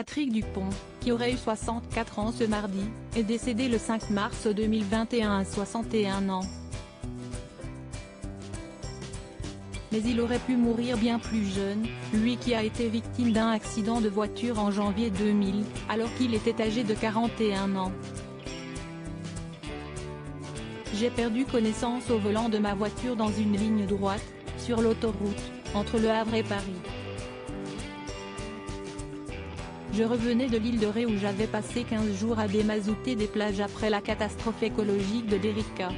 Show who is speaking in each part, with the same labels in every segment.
Speaker 1: Patrick Dupont, qui aurait eu 64 ans ce mardi, est décédé le 5 mars 2021 à 61 ans. Mais il aurait pu mourir bien plus jeune, lui qui a été victime d'un accident de voiture en janvier 2000, alors qu'il était âgé de 41 ans. J'ai perdu connaissance au volant de ma voiture dans une ligne droite, sur l'autoroute, entre Le Havre et Paris. Je revenais de l'île de Ré où j'avais passé 15 jours à démazouter des plages après la catastrophe écologique de l'Erika.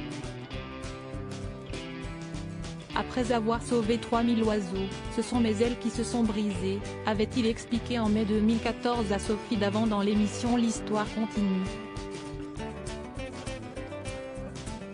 Speaker 1: Après avoir sauvé 3000 oiseaux, ce sont mes ailes qui se sont brisées, avait-il expliqué en mai 2014 à Sophie Davant dans l'émission L'Histoire continue.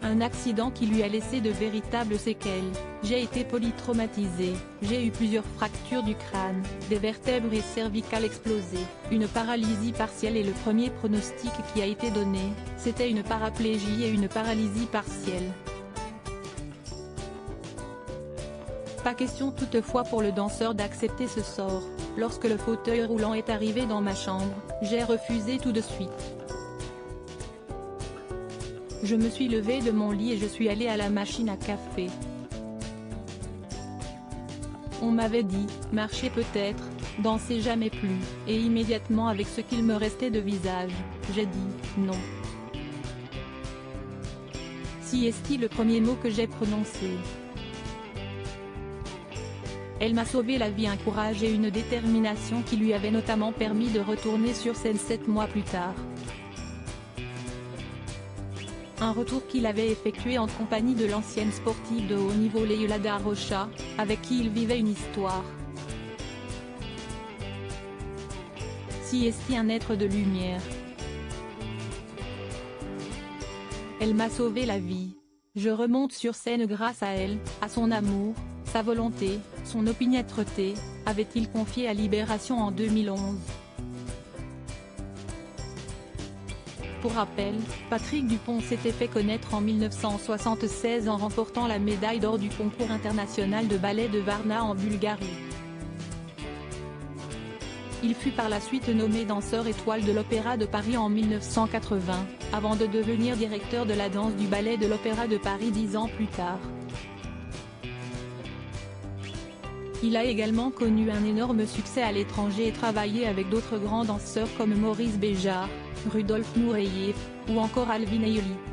Speaker 1: Un accident qui lui a laissé de véritables séquelles. J'ai été polytraumatisé, j'ai eu plusieurs fractures du crâne, des vertèbres et cervicales explosées, une paralysie partielle et le premier pronostic qui a été donné, c'était une paraplégie et une paralysie partielle. Pas question toutefois pour le danseur d'accepter ce sort. Lorsque le fauteuil roulant est arrivé dans ma chambre, j'ai refusé tout de suite. Je me suis levé de mon lit et je suis allé à la machine à café. On m'avait dit, marcher peut-être, danser jamais plus, et immédiatement avec ce qu'il me restait de visage, j'ai dit, non. Si est-il le premier mot que j'ai prononcé. Elle m'a sauvé la vie, un courage et une détermination qui lui avaient notamment permis de retourner sur scène 7 mois plus tard. Un retour qu'il avait effectué en compagnie de l'ancienne sportive de haut niveau Leila Da Rocha, avec qui il vivait une histoire. Si est-il un être de lumière. Elle m'a sauvé la vie. Je remonte sur scène grâce à elle, à son amour, sa volonté, son opiniâtreté, avait-il confié à Libération en 2011. Pour rappel, Patrick Dupont s'était fait connaître en 1976 en remportant la médaille d'or du concours international de ballet de Varna en Bulgarie. Il fut par la suite nommé danseur étoile de l'Opéra de Paris en 1980, avant de devenir directeur de la danse du ballet de l'Opéra de Paris 10 ans plus tard. Il a également connu un énorme succès à l'étranger et travaillé avec d'autres grands danseurs comme Maurice Béjart, Rudolf Nureyev, ou encore Alvin Ailey.